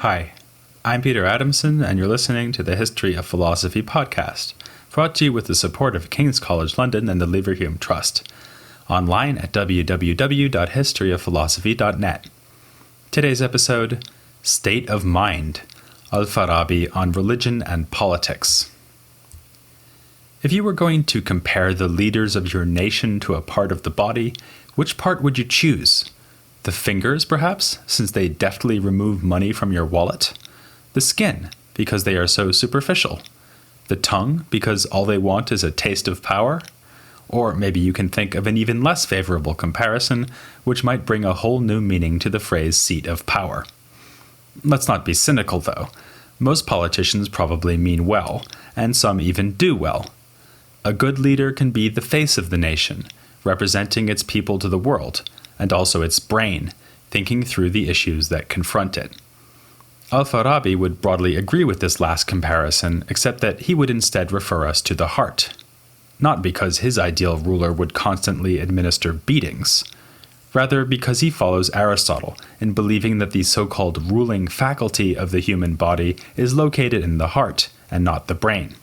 Hi, I'm Peter Adamson, and you're listening to the History of Philosophy podcast, brought to you with the support of King's College London and the Leverhulme Trust, online at www.historyofphilosophy.net. Today's episode, State of Mind, Al-Farabi on Religion and Politics. If you were going to compare the leaders of your nation to a part of the body, which part would you choose? The fingers, perhaps, since they deftly remove money from your wallet? The skin, because they are so superficial? The tongue, because all they want is a taste of power? Or maybe you can think of an even less favorable comparison, which might bring a whole new meaning to the phrase seat of power. Let's not be cynical, though. Most politicians probably mean well, and some even do well. A good leader can be the face of the nation, representing its people to the world, and also its brain, thinking through the issues that confront it. Al-Farabi would broadly agree with this last comparison, except that he would instead refer us to the heart. Not because his ideal ruler would constantly administer beatings, rather because he follows Aristotle in believing that the so-called ruling faculty of the human body is located in the heart and not the brain.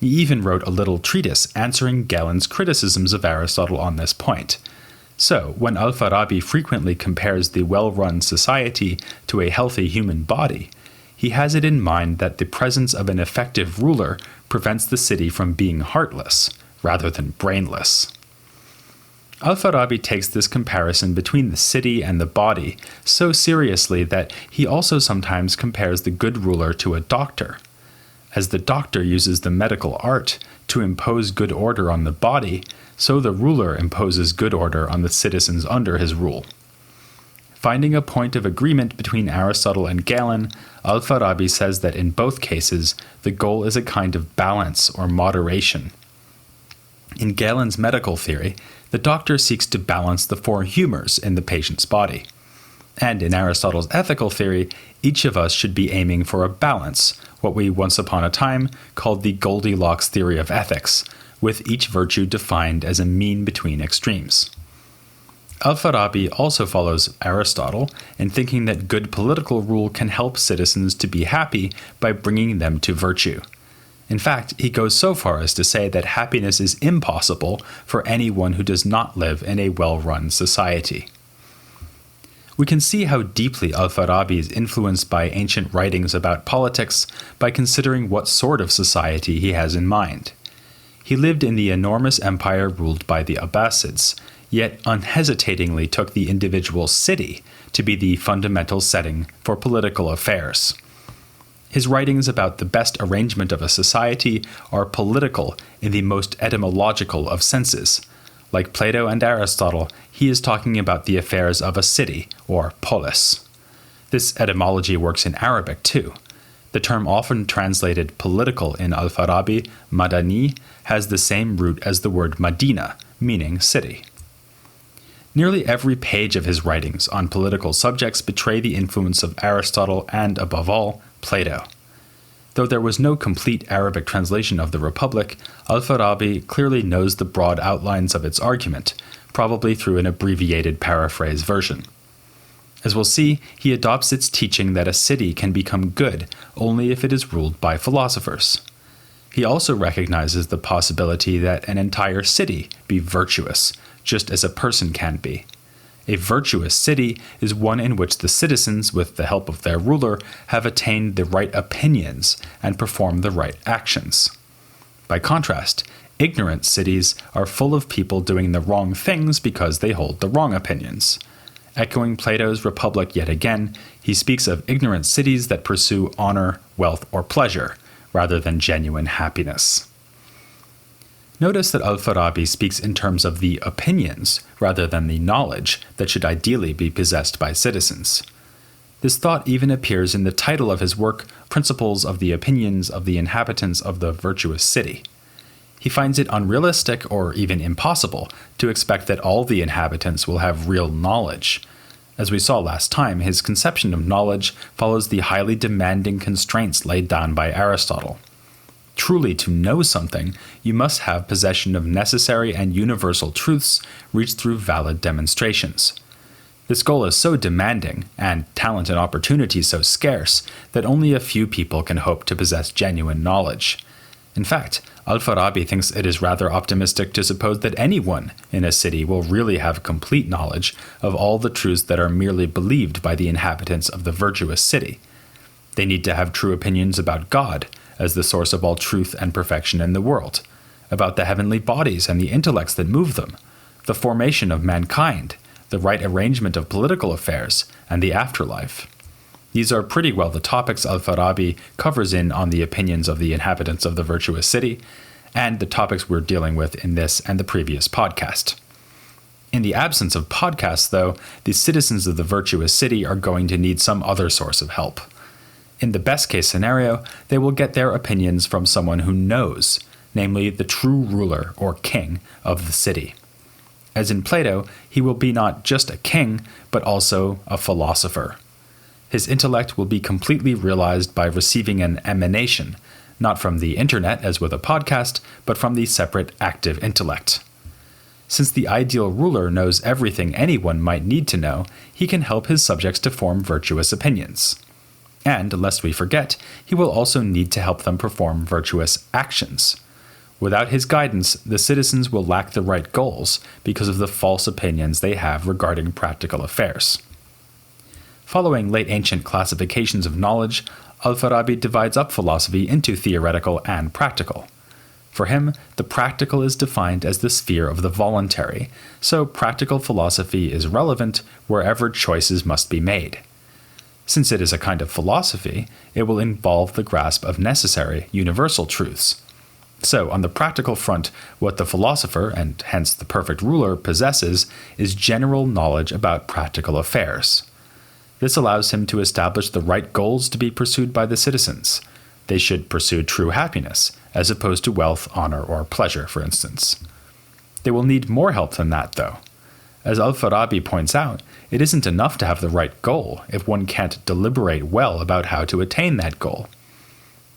He even wrote a little treatise answering Galen's criticisms of Aristotle on this point. So, when Al-Farabi frequently compares the well-run society to a healthy human body, he has it in mind that the presence of an effective ruler prevents the city from being heartless, rather than brainless. Al-Farabi takes this comparison between the city and the body so seriously that he also sometimes compares the good ruler to a doctor. As the doctor uses the medical art to impose good order on the body, so the ruler imposes good order on the citizens under his rule. Finding a point of agreement between Aristotle and Galen, Al-Farabi says that in both cases, the goal is a kind of balance or moderation. In Galen's medical theory, the doctor seeks to balance the four humors in the patient's body. And in Aristotle's ethical theory, each of us should be aiming for a balance, what we once upon a time called the Goldilocks theory of ethics, with each virtue defined as a mean between extremes. Al-Farabi also follows Aristotle in thinking that good political rule can help citizens to be happy by bringing them to virtue. In fact, he goes so far as to say that happiness is impossible for anyone who does not live in a well-run society. We can see how deeply Al-Farabi is influenced by ancient writings about politics by considering what sort of society he has in mind. He lived in the enormous empire ruled by the Abbasids, yet unhesitatingly took the individual city to be the fundamental setting for political affairs. His writings about the best arrangement of a society are political in the most etymological of senses. Like Plato and Aristotle, he is talking about the affairs of a city, or polis. This etymology works in Arabic too. The term often translated political in Al-Farabi, Madani, has the same root as the word Medina, meaning city. Nearly every page of his writings on political subjects betray the influence of Aristotle and, above all, Plato. Though there was no complete Arabic translation of the Republic, Al-Farabi clearly knows the broad outlines of its argument, probably through an abbreviated paraphrase version. As we'll see, he adopts its teaching that a city can become good only if it is ruled by philosophers. He also recognizes the possibility that an entire city be virtuous, just as a person can be. A virtuous city is one in which the citizens, with the help of their ruler, have attained the right opinions and perform the right actions. By contrast, ignorant cities are full of people doing the wrong things because they hold the wrong opinions. Echoing Plato's Republic yet again, he speaks of ignorant cities that pursue honor, wealth, or pleasure, rather than genuine happiness. Notice that Al-Farabi speaks in terms of the opinions rather than the knowledge that should ideally be possessed by citizens. This thought even appears in the title of his work, Principles of the Opinions of the Inhabitants of the Virtuous City. He finds it unrealistic or even impossible to expect that all the inhabitants will have real knowledge. As we saw last time, his conception of knowledge follows the highly demanding constraints laid down by Aristotle. Truly to know something, you must have possession of necessary and universal truths reached through valid demonstrations. This goal is so demanding, and talent and opportunity so scarce, that only a few people can hope to possess genuine knowledge. In fact, Al-Farabi thinks it is rather optimistic to suppose that anyone in a city will really have complete knowledge of all the truths that are merely believed by the inhabitants of the virtuous city. They need to have true opinions about God as the source of all truth and perfection in the world, about the heavenly bodies and the intellects that move them, the formation of mankind, the right arrangement of political affairs, and the afterlife. These are pretty well the topics Al-Farabi covers on the opinions of the inhabitants of the virtuous city, and the topics we're dealing with in this and the previous podcast. In the absence of podcasts, though, the citizens of the virtuous city are going to need some other source of help. In the best-case scenario, they will get their opinions from someone who knows, namely the true ruler or king of the city. As in Plato, he will be not just a king, but also a philosopher. His intellect will be completely realized by receiving an emanation, not from the internet as with a podcast, but from the separate active intellect. Since the ideal ruler knows everything anyone might need to know, he can help his subjects to form virtuous opinions. And, lest we forget, he will also need to help them perform virtuous actions. Without his guidance, the citizens will lack the right goals because of the false opinions they have regarding practical affairs. Following late ancient classifications of knowledge, Al-Farabi divides up philosophy into theoretical and practical. For him, the practical is defined as the sphere of the voluntary, so practical philosophy is relevant wherever choices must be made. Since it is a kind of philosophy, it will involve the grasp of necessary, universal truths. So, on the practical front, what the philosopher, and hence the perfect ruler, possesses is general knowledge about practical affairs. This allows him to establish the right goals to be pursued by the citizens. They should pursue true happiness, as opposed to wealth, honor, or pleasure, for instance. They will need more help than that, though. As Al-Farabi points out, it isn't enough to have the right goal if one can't deliberate well about how to attain that goal.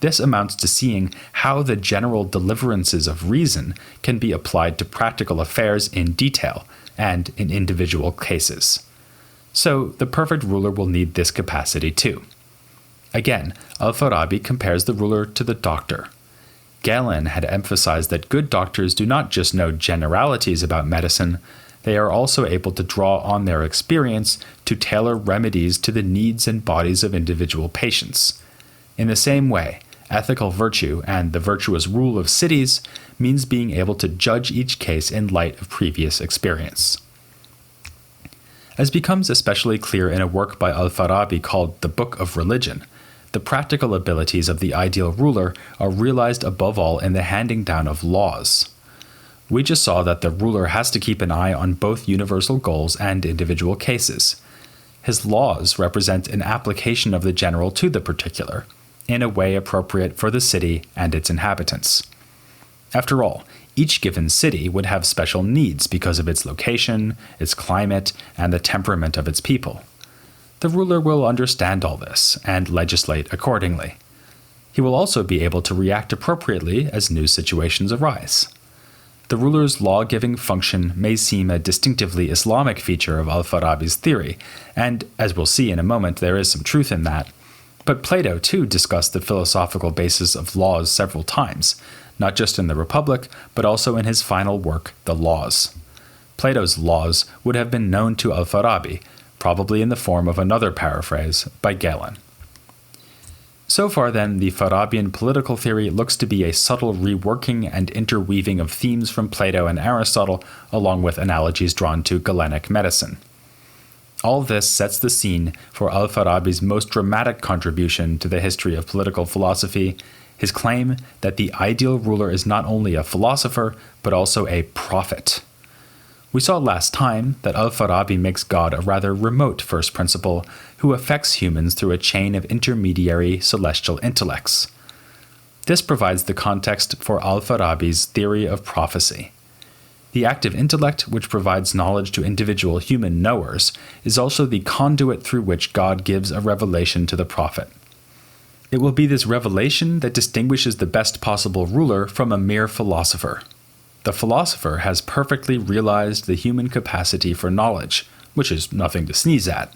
This amounts to seeing how the general deliverances of reason can be applied to practical affairs in detail and in individual cases. So, the perfect ruler will need this capacity too. Again, Al-Farabi compares the ruler to the doctor. Galen had emphasized that good doctors do not just know generalities about medicine, they are also able to draw on their experience to tailor remedies to the needs and bodies of individual patients. In the same way, ethical virtue and the virtuous rule of cities means being able to judge each case in light of previous experience. As becomes especially clear in a work by Al-Farabi called The Book of Religion, the practical abilities of the ideal ruler are realized above all in the handing down of laws. We just saw that the ruler has to keep an eye on both universal goals and individual cases. His laws represent an application of the general to the particular, in a way appropriate for the city and its inhabitants. After all, each given city would have special needs because of its location, its climate, and the temperament of its people. The ruler will understand all this and legislate accordingly. He will also be able to react appropriately as new situations arise. The ruler's law-giving function may seem a distinctively Islamic feature of Al-Farabi's theory, and, as we'll see in a moment, there is some truth in that. But Plato, too, discussed the philosophical basis of laws several times, not just in the Republic, but also in his final work, The Laws. Plato's Laws would have been known to Al-Farabi, probably in the form of another paraphrase by Galen. So far, then, the Farabian political theory looks to be a subtle reworking and interweaving of themes from Plato and Aristotle, along with analogies drawn to Galenic medicine. All this sets the scene for Al-Farabi's most dramatic contribution to the history of political philosophy, his claim that the ideal ruler is not only a philosopher, but also a prophet. We saw last time that Al-Farabi makes God a rather remote first principle who affects humans through a chain of intermediary celestial intellects. This provides the context for Al-Farabi's theory of prophecy. The active intellect, which provides knowledge to individual human knowers, is also the conduit through which God gives a revelation to the prophet. It will be this revelation that distinguishes the best possible ruler from a mere philosopher. The philosopher has perfectly realized the human capacity for knowledge, which is nothing to sneeze at.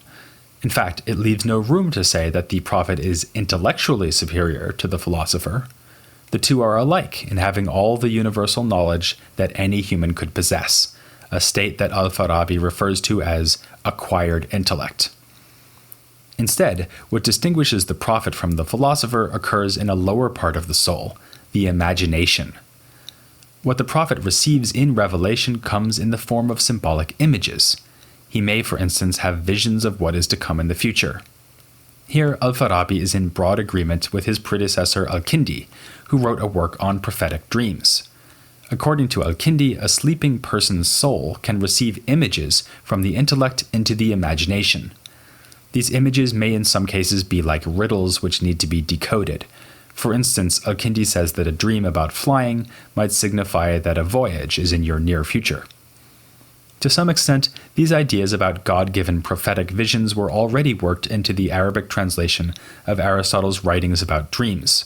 In fact, it leaves no room to say that the prophet is intellectually superior to the philosopher. The two are alike in having all the universal knowledge that any human could possess, a state that al-Farabi refers to as acquired intellect. Instead, what distinguishes the prophet from the philosopher occurs in a lower part of the soul, the imagination. What the prophet receives in revelation comes in the form of symbolic images. He may, for instance, have visions of what is to come in the future. Here, al-Farabi is in broad agreement with his predecessor al-Kindi, who wrote a work on prophetic dreams. According to al-Kindi, a sleeping person's soul can receive images from the intellect into the imagination. These images may in some cases be like riddles which need to be decoded. For instance, al-Kindi says that a dream about flying might signify that a voyage is in your near future. To some extent, these ideas about God-given prophetic visions were already worked into the Arabic translation of Aristotle's writings about dreams.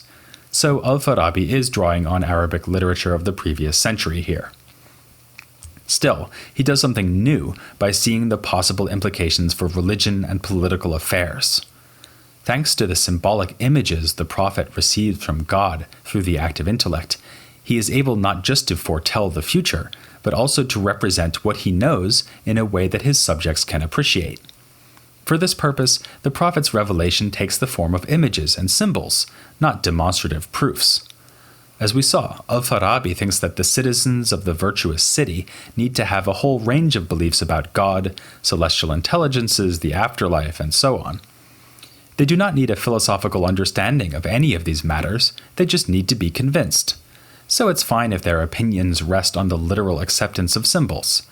So al-Farabi is drawing on Arabic literature of the previous century here. Still, he does something new by seeing the possible implications for religion and political affairs. Thanks to the symbolic images the prophet received from God through the active intellect, he is able not just to foretell the future, but also to represent what he knows in a way that his subjects can appreciate. For this purpose, the prophet's revelation takes the form of images and symbols, not demonstrative proofs. As we saw, al-Farabi thinks that the citizens of the virtuous city need to have a whole range of beliefs about God, celestial intelligences, the afterlife, and so on. They do not need a philosophical understanding of any of these matters, they just need to be convinced. So it's fine if their opinions rest on the literal acceptance of symbols.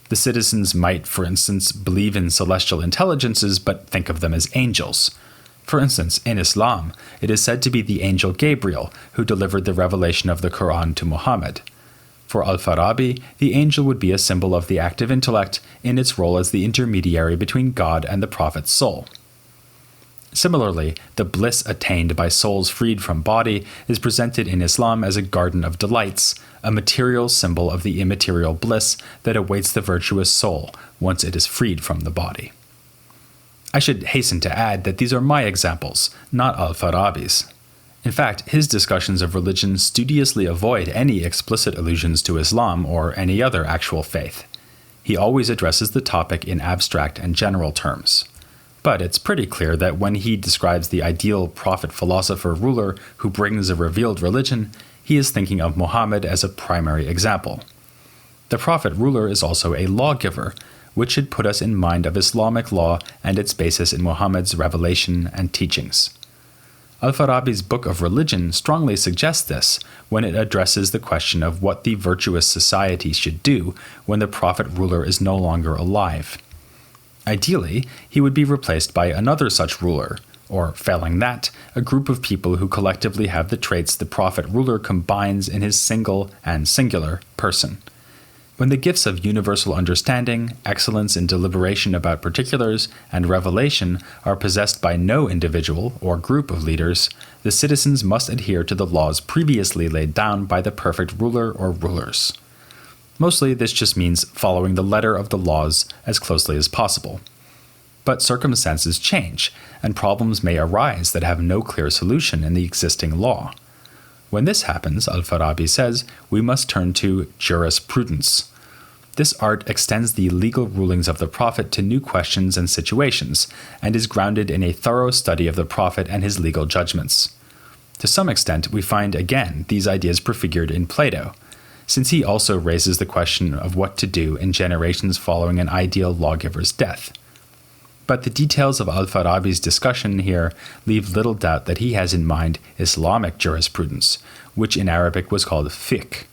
The citizens might, for instance, believe in celestial intelligences but think of them as angels. For instance, in Islam, it is said to be the angel Gabriel who delivered the revelation of the Quran to Muhammad. For al-Farabi, the angel would be a symbol of the active intellect in its role as the intermediary between God and the prophet's soul. Similarly, the bliss attained by souls freed from body is presented in Islam as a garden of delights, a material symbol of the immaterial bliss that awaits the virtuous soul once it is freed from the body. I should hasten to add that these are my examples, not al-Farabi's. In fact, his discussions of religion studiously avoid any explicit allusions to Islam or any other actual faith. He always addresses the topic in abstract and general terms. But it's pretty clear that when he describes the ideal prophet-philosopher-ruler who brings a revealed religion, he is thinking of Muhammad as a primary example. The prophet-ruler is also a lawgiver, which should put us in mind of Islamic law and its basis in Muhammad's revelation and teachings. Al-Farabi's Book of Religion strongly suggests this when it addresses the question of what the virtuous society should do when the prophet-ruler is no longer alive. Ideally, he would be replaced by another such ruler, or, failing that, a group of people who collectively have the traits the prophet-ruler combines in his single and singular person. When the gifts of universal understanding, excellence in deliberation about particulars, and revelation are possessed by no individual or group of leaders, the citizens must adhere to the laws previously laid down by the perfect ruler or rulers. Mostly, this just means following the letter of the laws as closely as possible. But circumstances change, and problems may arise that have no clear solution in the existing law. When this happens, al-Farabi says, we must turn to jurisprudence. This art extends the legal rulings of the prophet to new questions and situations, and is grounded in a thorough study of the prophet and his legal judgments. To some extent, we find again these ideas prefigured in Plato, since he also raises the question of what to do in generations following an ideal lawgiver's death. But the details of al-Farabi's discussion here leave little doubt that he has in mind Islamic jurisprudence, which in Arabic was called fiqh.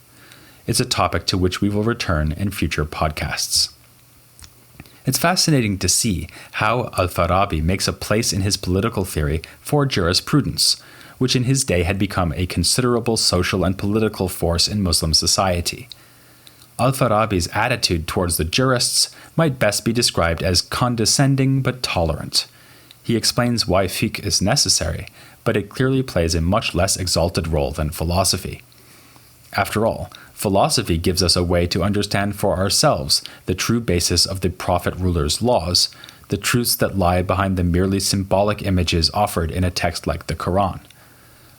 It's a topic to which we will return in future podcasts. It's fascinating to see how al-Farabi makes a place in his political theory for jurisprudence, which in his day had become a considerable social and political force in Muslim society. Al-Farabi's attitude towards the jurists might best be described as condescending but tolerant. He explains why fiqh is necessary, but it clearly plays a much less exalted role than philosophy. After all, philosophy gives us a way to understand for ourselves the true basis of the prophet-ruler's laws, the truths that lie behind the merely symbolic images offered in a text like the Quran.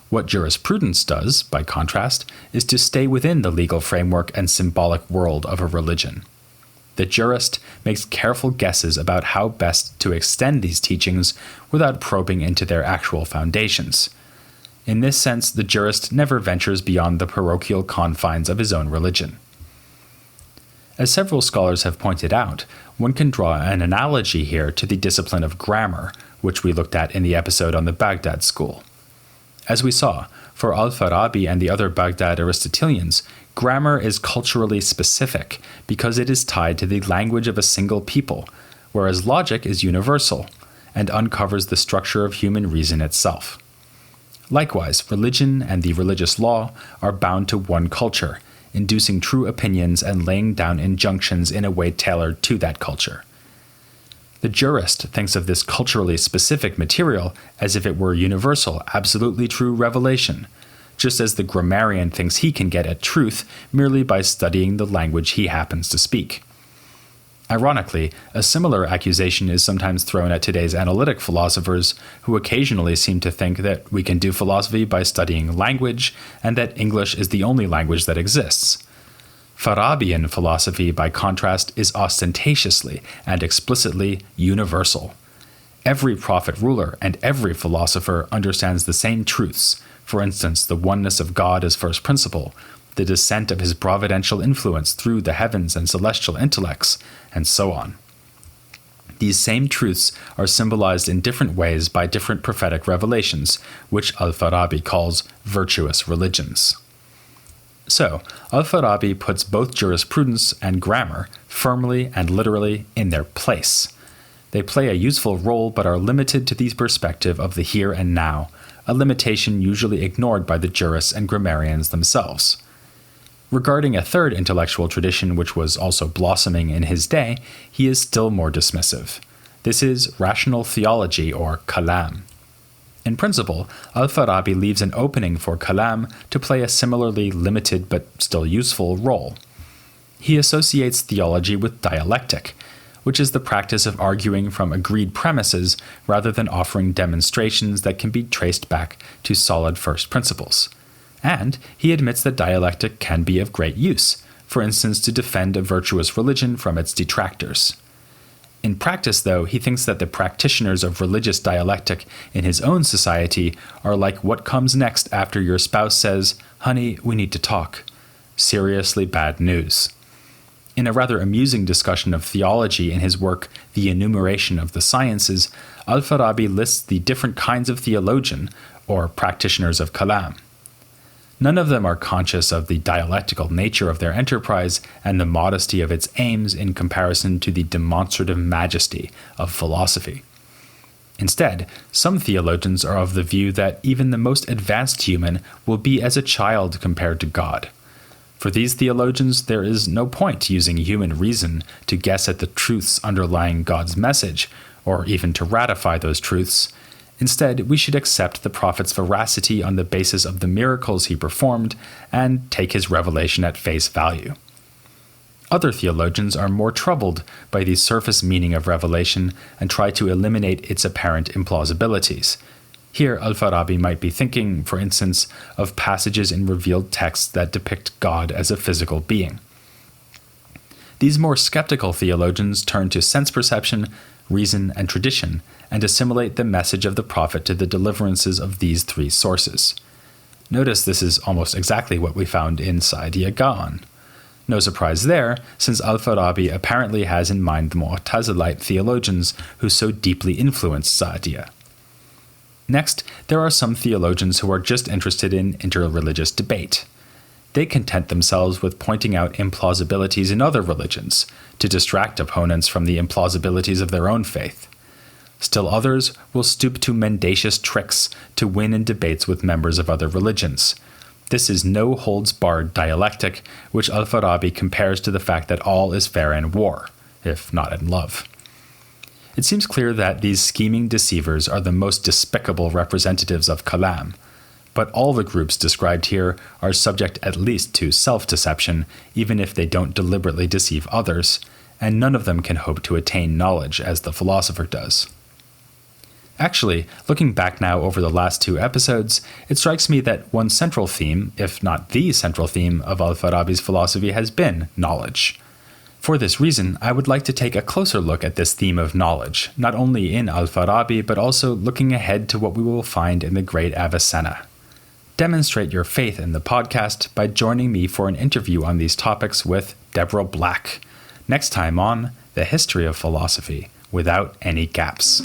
What jurisprudence does, by contrast, is to stay within the legal framework and symbolic world of a religion. The jurist makes careful guesses about how best to extend these teachings without probing into their actual foundations. In this sense, the jurist never ventures beyond the parochial confines of his own religion. As several scholars have pointed out, one can draw an analogy here to the discipline of grammar, which we looked at in the episode on the Baghdad school. As we saw, for al-Farabi and the other Baghdad Aristotelians, grammar is culturally specific because it is tied to the language of a single people, whereas logic is universal and uncovers the structure of human reason itself. Likewise, religion and the religious law are bound to one culture, inducing true opinions and laying down injunctions in a way tailored to that culture. The jurist thinks of this culturally specific material as if it were universal, absolutely true revelation, just as the grammarian thinks he can get at truth merely by studying the language he happens to speak. Ironically, a similar accusation is sometimes thrown at today's analytic philosophers, who occasionally seem to think that we can do philosophy by studying language, and that English is the only language that exists. Farabian philosophy, by contrast, is ostentatiously and explicitly universal. Every prophet-ruler and every philosopher understands the same truths, for instance, the oneness of God as first principle, the descent of his providential influence through the heavens and celestial intellects, and so on. These same truths are symbolized in different ways by different prophetic revelations, which al-Farabi calls virtuous religions. So, al-Farabi puts both jurisprudence and grammar firmly and literally in their place. They play a useful role but are limited to the perspective of the here and now, a limitation usually ignored by the jurists and grammarians themselves. Regarding a third intellectual tradition which was also blossoming in his day, he is still more dismissive. This is rational theology, or kalam. In principle, al-Farabi leaves an opening for kalam to play a similarly limited but still useful role. He associates theology with dialectic, which is the practice of arguing from agreed premises rather than offering demonstrations that can be traced back to solid first principles. And he admits that dialectic can be of great use, for instance to defend a virtuous religion from its detractors. In practice, though, he thinks that the practitioners of religious dialectic in his own society are like what comes next after your spouse says, "Honey, we need to talk." Seriously bad news. In a rather amusing discussion of theology in his work The Enumeration of the Sciences, al-Farabi lists the different kinds of theologian, or practitioners of kalam. None of them are conscious of the dialectical nature of their enterprise and the modesty of its aims in comparison to the demonstrative majesty of philosophy. Instead, some theologians are of the view that even the most advanced human will be as a child compared to God. For these theologians, there is no point using human reason to guess at the truths underlying God's message, or even to ratify those truths. Instead, we should accept the prophet's veracity on the basis of the miracles he performed and take his revelation at face value. Other theologians are more troubled by the surface meaning of revelation and try to eliminate its apparent implausibilities. Here, al-Farabi might be thinking, for instance, of passages in revealed texts that depict God as a physical being. These more skeptical theologians turn to sense perception, reason, and tradition, and assimilate the message of the prophet to the deliverances of these three sources. Notice this is almost exactly what we found in Sa'adiyya Ga'an. No surprise there, since al-Farabi apparently has in mind the Mu'tazilite theologians who so deeply influenced Sa'adiyya. Next, there are some theologians who are just interested in interreligious debate. They content themselves with pointing out implausibilities in other religions, to distract opponents from the implausibilities of their own faith. Still others will stoop to mendacious tricks to win in debates with members of other religions. This is no-holds-barred dialectic, which al-Farabi compares to the fact that all is fair in war, if not in love. It seems clear that these scheming deceivers are the most despicable representatives of kalam. but all the groups described here are subject at least to self-deception, even if they don't deliberately deceive others, and none of them can hope to attain knowledge as the philosopher does. Actually, looking back now over the last 2 episodes, it strikes me that one central theme, if not the central theme, of al-Farabi's philosophy has been knowledge. For this reason, I would like to take a closer look at this theme of knowledge, not only in Al-Farabi, but also looking ahead to what we will find in the Great Avicenna. Demonstrate your faith in the podcast by joining me for an interview on these topics with Deborah Black, next time on The History of Philosophy Without Any Gaps.